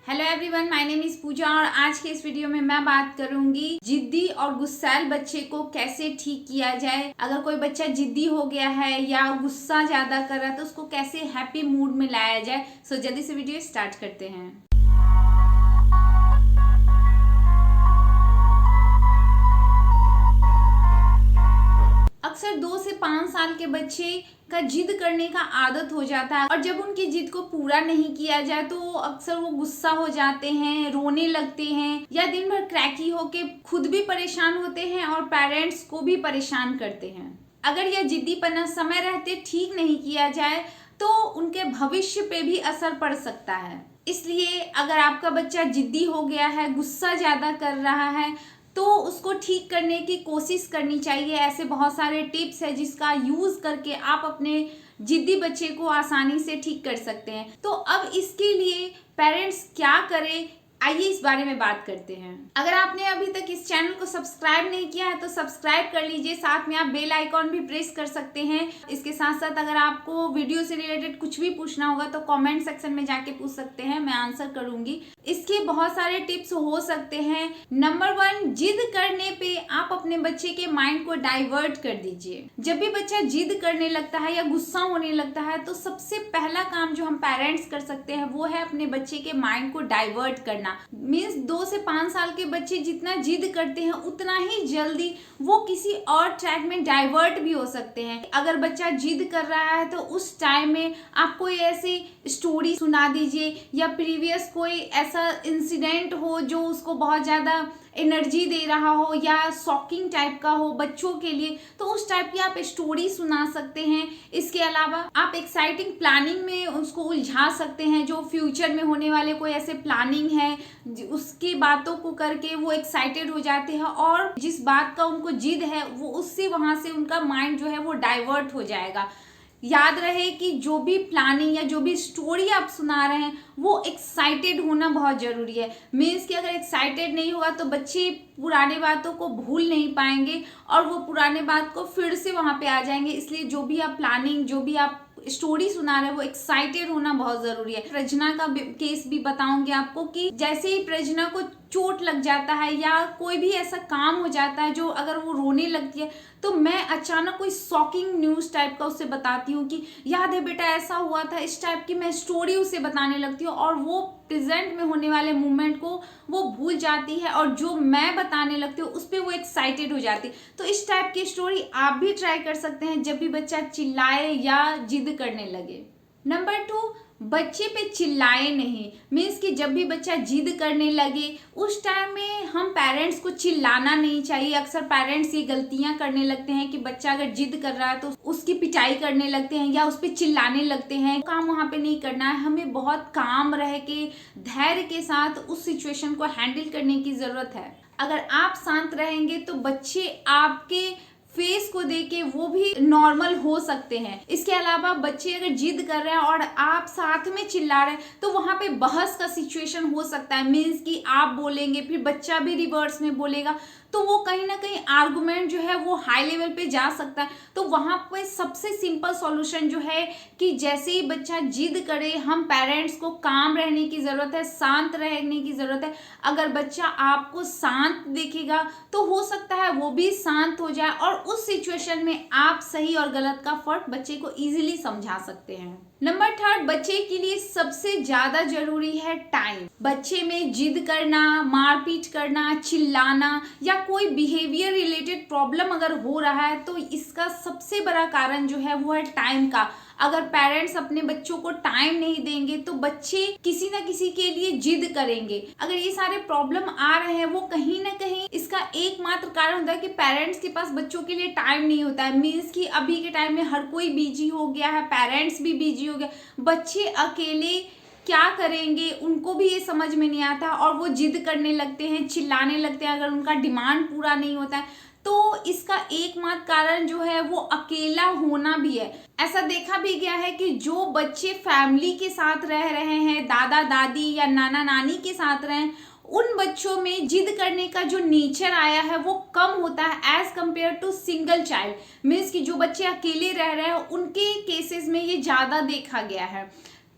Hello everyone, my name is Pooja और आज के इस वीडियो में मैं बात करूंगी जिद्दी और गुस्सैल बच्चे को कैसे ठीक किया जाए। अगर कोई बच्चा जिद्दी हो गया है या गुस्सा ज्यादा कर रहा है तो उसको कैसे हैप्पी मूड में लाया जाए। सो जल्दी से वीडियो स्टार्ट करते हैं। अक्सर 2 से 5 साल के बच्चे का जिद करने का आदत हो जाता है और जब उनकी जिद को पूरा नहीं किया जाए तो अक्सर वो गुस्सा हो जाते हैं, रोने लगते हैं या दिन भर क्रैकी होके खुद भी परेशान होते हैं और पेरेंट्स को भी परेशान करते हैं। अगर यह जिद्दीपना समय रहते ठीक नहीं किया जाए तो उनके भविष्य पे भी असर पड़ सकता है। इसलिए अगर आपका बच्चा जिद्दी हो गया है, गुस्सा ज्यादा कर रहा है तो उसको ठीक करने की कोशिश करनी चाहिए। ऐसे बहुत सारे टिप्स है जिसका यूज करके आप अपने जिद्दी बच्चे को आसानी से ठीक कर सकते हैं। तो अब इसके लिए पेरेंट्स क्या करें, आइए इस बारे में बात करते हैं। अगर आपने अभी तक इस चैनल को सब्सक्राइब नहीं किया है तो सब्सक्राइब कर लीजिए, साथ में आप बेल आइकॉन भी प्रेस कर सकते हैं। इसके साथ साथ अगर आपको वीडियो से रिलेटेड कुछ भी पूछना होगा तो कमेंट सेक्शन में जाके पूछ सकते हैं, मैं आंसर करूंगी। इसके बहुत सारे टिप्स हो सकते हैं। नंबर 1, जिद करने पे आप अपने बच्चे के माइंड को डाइवर्ट कर दीजिए। जब भी बच्चा जिद करने लगता है या गुस्सा होने लगता है तो सबसे पहला काम जो हम पेरेंट्स कर सकते हैं वो है अपने बच्चे के माइंड को डाइवर्ट करना। मीन्स 2 से 5 साल के बच्चे जितना जिद करते हैं उतना ही जल्दी वो किसी और ट्रैक में डाइवर्ट भी हो सकते हैं। अगर बच्चा जिद कर रहा है तो उस टाइम में आप कोई ऐसी स्टोरी सुना दीजिए या प्रीवियस कोई ऐसा इंसिडेंट हो जो उसको बहुत ज्यादा एनर्जी दे रहा हो या शॉकिंग टाइप का हो बच्चों के लिए, तो उस टाइप की आप स्टोरी सुना सकते हैं। इसके अलावा आप एक्साइटिंग प्लानिंग में उसको उलझा सकते हैं। जो फ्यूचर में होने वाले कोई ऐसे प्लानिंग है उसकी बातों को करके वो एक्साइटेड हो जाते हैं और जिस बात का उनको जिद है वो उससे वहां से उनका माइंड जो है वो डाइवर्ट हो जाएगा। याद रहे कि जो भी प्लानिंग या जो भी स्टोरी आप सुना रहे हैं वो एक्साइटेड होना बहुत जरूरी है। मीन्स कि अगर एक्साइटेड नहीं होगा तो बच्चे पुराने बातों को भूल नहीं पाएंगे और वो पुराने बात को फिर से वहां पे आ जाएंगे। इसलिए जो भी आप प्लानिंग, जो भी आप स्टोरी सुना रहे हैं वो एक्साइटेड होना बहुत जरूरी है। प्रजना का केस भी बताऊंगी आपको कि जैसे ही प्रजना को चोट लग जाता है या कोई भी ऐसा काम हो जाता है जो अगर वो रोने लगती है तो मैं अचानक कोई शॉकिंग न्यूज टाइप का उसे बताती हूँ कि याद है बेटा ऐसा हुआ था, इस टाइप की मैं स्टोरी उसे बताने लगती हूँ और वो प्रेजेंट में होने वाले मोमेंट को वो भूल जाती है और जो मैं बताने लगती हूँ उस पर वो एक्साइटेड हो जाती है। तो इस टाइप की स्टोरी आप भी ट्राई कर सकते हैं जब भी बच्चा चिल्लाए या जिद करने लगे। नंबर 2, बच्चे पे चिल्लाए नहीं। मीन्स कि जब भी बच्चा जिद करने लगे उस टाइम में हम पेरेंट्स को चिल्लाना नहीं चाहिए। अक्सर पेरेंट्स ये गलतियां करने लगते हैं कि बच्चा अगर जिद कर रहा है तो उसकी पिटाई करने लगते हैं या उस पर चिल्लाने लगते हैं। काम वहां पे नहीं करना है। हमें बहुत काम रह के धैर्य के साथ उस सिचुएशन को हैंडल करने की जरूरत है। अगर आप शांत रहेंगे तो बच्चे आपके फेस को देके वो भी नॉर्मल हो सकते हैं। इसके अलावा बच्चे अगर जिद कर रहे हैं और आप साथ में चिल्ला रहे हैं तो वहां पे बहस का सिचुएशन हो सकता है। मीन्स कि आप बोलेंगे फिर बच्चा भी रिवर्स में बोलेगा तो वो कहीं ना कहीं आर्गुमेंट जो है वो हाई लेवल पे जा सकता है। तो वहां पे सबसे सिंपल सॉल्यूशन जो है कि जैसे ही बच्चा जिद करे हम पेरेंट्स को काम रहने की जरूरत है, शांत रहने की जरूरत है। अगर बच्चा आपको शांत देखेगा तो हो सकता है वो भी शांत हो जाए और उस सिचुएशन में आप सही और गलत का फर्क बच्चे को इजीली समझा सकते हैं। नंबर 3, बच्चे के लिए सबसे ज्यादा जरूरी है टाइम। बच्चे में जिद करना, मारपीट करना, चिल्लाना या कोई बिहेवियर रिलेटेड प्रॉब्लम अगर हो रहा है तो इसका सबसे बड़ा कारण जो है वो है टाइम का। अगर पेरेंट्स अपने बच्चों को टाइम नहीं देंगे तो बच्चे किसी न किसी के लिए जिद करेंगे। अगर ये सारे प्रॉब्लम आ रहे हैं वो कहीं ना कहीं इसका एकमात्र कारण होता है कि पेरेंट्स के पास बच्चों के लिए टाइम नहीं होता है। मीन्स कि अभी के टाइम में हर कोई बिजी हो गया है, पेरेंट्स भी बिजी हो गया, बच्चे अकेले क्या करेंगे उनको भी ये समझ में नहीं आता और वो जिद करने लगते हैं, चिल्लाने लगते हैं अगर उनका डिमांड पूरा नहीं होता है। तो इसका एकमात्र कारण जो है वो अकेला होना भी है। ऐसा देखा भी गया है कि जो बच्चे फैमिली के साथ रह रहे हैं, दादा दादी या नाना नानी के साथ रहे हैं, उन बच्चों में जिद करने का जो नेचर आया है वो कम होता है as compare to single child. Means कि जो बच्चे अकेले रह रहे हैं उनके केसेस में ये ज्यादा देखा गया है।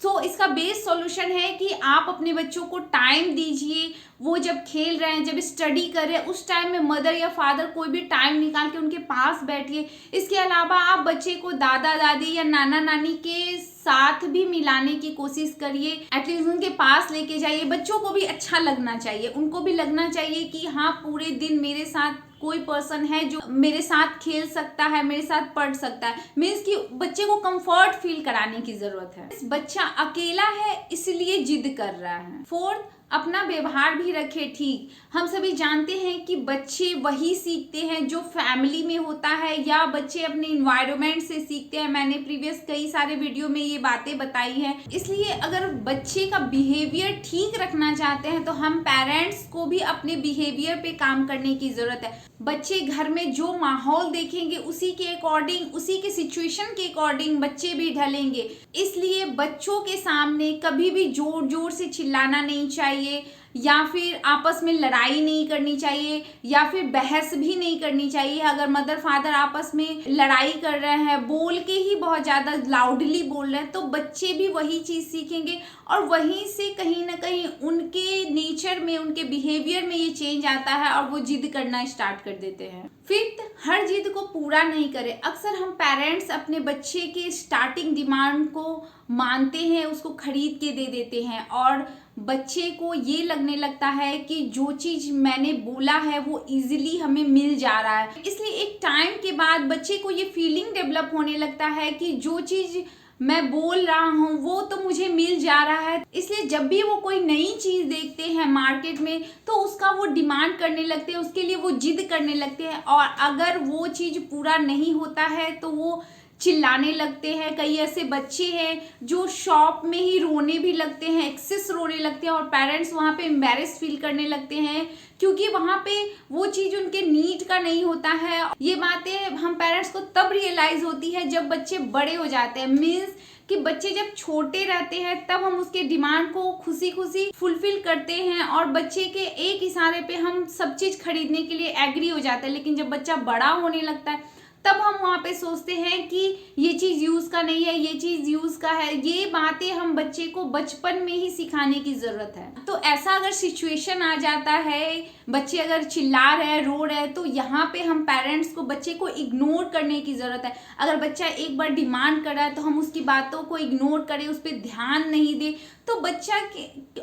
तो इसका बेस्ट सॉल्यूशन है कि आप अपने बच्चों को टाइम दीजिए। वो जब खेल रहे हैं, जब स्टडी कर रहे हैं, उस टाइम में मदर या फादर कोई भी टाइम निकाल के उनके पास बैठिए। इसके अलावा आप बच्चे को दादा दादी या नाना नानी के साथ भी मिलाने की कोशिश करिए। एटलीस्ट उनके पास लेके जाइए। बच्चों को भी अच्छा लगना चाहिए, उनको भी लगना चाहिए कि हाँ, पूरे दिन मेरे साथ कोई पर्सन है जो मेरे साथ खेल सकता है, मेरे साथ पढ़ सकता है। मीन्स कि बच्चे को कंफर्ट फील कराने की जरूरत है। बच्चा अकेला है इसलिए जिद कर रहा है। फोर्थ, अपना व्यवहार भी रखे ठीक। हम सभी जानते हैं कि बच्चे वही सीखते हैं जो फैमिली में होता है या बच्चे अपने इन्वायरमेंट से सीखते हैं। मैंने प्रीवियस कई सारे वीडियो में ये बातें बताई हैं। इसलिए अगर बच्चे का बिहेवियर ठीक रखना चाहते हैं तो हम पेरेंट्स को भी अपने बिहेवियर पे काम करने की जरूरत है। बच्चे घर में जो माहौल देखेंगे उसी के अकॉर्डिंग, उसी के सिचुएशन के अकॉर्डिंग बच्चे भी ढलेंगे। इसलिए बच्चों के सामने कभी भी जोर जोर से चिल्लाना नहीं चाहिए, या फिर आपस में लड़ाई नहीं करनी चाहिए, या फिर बहस भी नहीं करनी चाहिए। अगर मदर फादर आपस में लड़ाई कर रहे हैं, बोल के ही बहुत ज़्यादा लाउडली बोल रहे हैं, तो बच्चे भी वही चीज़ सीखेंगे और वहीं से कहीं ना कहीं उनके नेचर में, उनके बिहेवियर में ये चेंज आता है और वो जिद करना स्टार्ट कर देते हैं। फिफ्थ, हर जिद को पूरा नहीं करें। अक्सर हम पेरेंट्स अपने बच्चे के स्टार्टिंग डिमांड को मानते हैं, उसको खरीद के दे देते हैं और बच्चे को ये लगने लगता है कि जो चीज मैंने बोला है वो इजीली हमें मिल जा रहा है। इसलिए एक टाइम के बाद बच्चे को ये फीलिंग डेवलप होने लगता है कि जो चीज मैं बोल रहा हूँ वो तो मुझे मिल जा रहा है। इसलिए जब भी वो कोई नई चीज देखते हैं मार्केट में तो उसका वो डिमांड करने लगते हैं, उसके लिए वो जिद करने लगते हैं और अगर वो चीज पूरा नहीं होता है तो वो चिल्लाने लगते हैं। कई ऐसे बच्चे हैं जो शॉप में ही रोने भी लगते हैं, एक्सेस रोने लगते हैं और पेरेंट्स वहाँ पे एम्बैरेस फील करने लगते हैं क्योंकि वहाँ पे वो चीज़ उनके नीड का नहीं होता है। ये बातें हम पेरेंट्स को तब रियलाइज होती है जब बच्चे बड़े हो जाते हैं। मीन्स कि बच्चे जब छोटे रहते हैं तब हम उसके डिमांड को खुशी खुशी फुलफिल करते हैं और बच्चे के एक इशारे पे हम सब चीज़ खरीदने के लिए एग्री हो जाते हैं। लेकिन जब बच्चा बड़ा होने लगता है तब हम वहाँ पे सोचते हैं कि ये चीज़ यूज़ का नहीं है, ये चीज़ यूज़ का है। ये बातें हम बच्चे को बचपन में ही सिखाने की ज़रूरत है। तो ऐसा अगर सिचुएशन आ जाता है, बच्चे अगर चिल्ला रहे हैं, रो रहे हैं, तो यहाँ पे हम पेरेंट्स को बच्चे को इग्नोर करने की ज़रूरत है। अगर बच्चा एक बार डिमांड कर रहा है तो हम उसकी बातों को इग्नोर करें, उस पर ध्यान नहीं दें तो बच्चा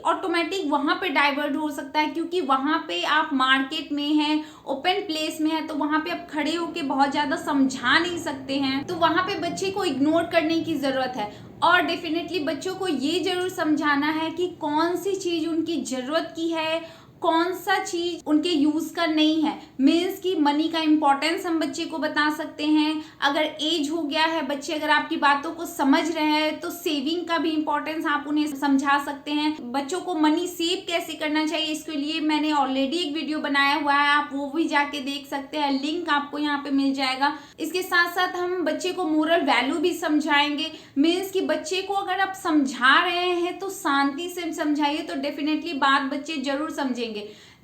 ऑटोमेटिक वहाँ पे डाइवर्ट हो सकता है क्योंकि वहाँ पे आप मार्केट में हैं, ओपन प्लेस में है, तो वहाँ पे आप खड़े होके बहुत ज़्यादा समझा नहीं सकते हैं। तो वहाँ पे बच्चे को इग्नोर करने की ज़रूरत है और डेफिनेटली बच्चों को ये जरूर समझाना है कि कौन सी चीज़ उनकी ज़रूरत की है, कौन सा चीज उनके यूज का नहीं है। मीन्स कि मनी का इम्पोर्टेंस हम बच्चे को बता सकते हैं। अगर एज हो गया है, बच्चे अगर आपकी बातों को समझ रहे हैं तो सेविंग का भी इम्पोर्टेंस आप उन्हें समझा सकते हैं। बच्चों को मनी सेव कैसे करना चाहिए इसके लिए मैंने ऑलरेडी एक वीडियो बनाया हुआ है, आप वो भी जाके देख सकते हैं, लिंक आपको यहाँ पे मिल जाएगा। इसके साथ साथ हम बच्चे को मोरल वैल्यू भी समझाएंगे। मीन्स कि बच्चे को अगर आप समझा रहे हैं तो शांति से समझाइए तो डेफिनेटली बात बच्चे जरूर समझेंगे।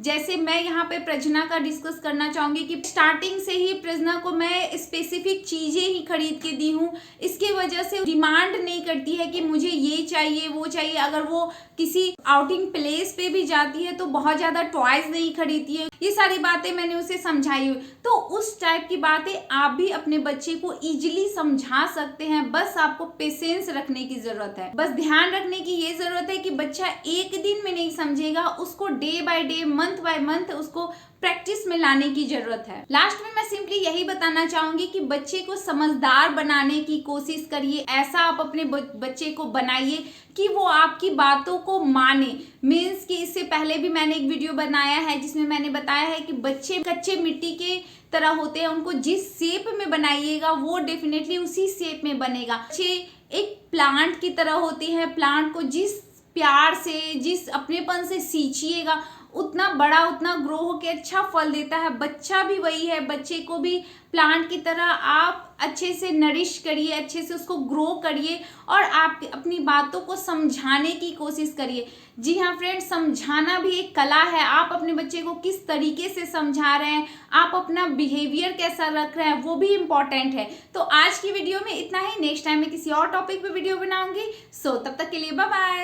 जैसे मैं यहाँ पे प्रजना का डिस्कस करना चाहूंगी कि स्टार्टिंग से ही प्रजना को मैं स्पेसिफिक चीजें ही खरीद के दी हूँ। इसके वजह से डिमांड नहीं करती है कि मुझे ये चाहिए वो चाहिए। अगर वो किसी आउटिंग प्लेस पे भी जाती है तो बहुत ज्यादा टॉयज नहीं खरीदती है। ये सारी बातें मैंने उसे समझाई हुई। तो उस टाइप की बातें आप भी अपने बच्चे को इजीली समझा सकते हैं। बस आपको पेशेंस रखने की जरूरत है। बस ध्यान रखने की ये जरूरत है कि बच्चा एक दिन में नहीं समझेगा, उसको day by day, month by month उसको प्रैक्टिस में लाने की जरूरत है। लास्ट में मैं सिंपली यही बताना चाहूंगी कि बच्चे को समझदार बनाने की कोशिश करिए। ऐसा आप अपने बच्चे को बनाइए कि वो आपकी बातों को माने। मीन्स कि इससे पहले भी मैंने एक वीडियो बनाया है जिसमें मैंने बताया है कि बच्चे कच्चे मिट्टी के तरह होते हैं, उनको जिस शेप में बनाइएगा वो डेफिनेटली उसी शेप में बनेगा। बच्चे एक प्लांट की तरह होते हैं, प्लांट को जिस प्यार से, जिस अपनेपन से सींचिएगा उतना बड़ा, उतना ग्रो होके अच्छा फल देता है। बच्चा भी वही है, बच्चे को भी प्लांट की तरह आप अच्छे से नरिश करिए, अच्छे से उसको ग्रो करिए और आप अपनी बातों को समझाने की कोशिश करिए। जी हाँ फ्रेंड्स, समझाना भी एक कला है। आप अपने बच्चे को किस तरीके से समझा रहे हैं, आप अपना बिहेवियर कैसा रख रहे हैं, वो भी इम्पोर्टेंट है। तो आज की वीडियो में इतना ही। नेक्स्ट टाइम मैं किसी और टॉपिक पे वीडियो बनाऊंगी। तब तक के लिए बाय बाय।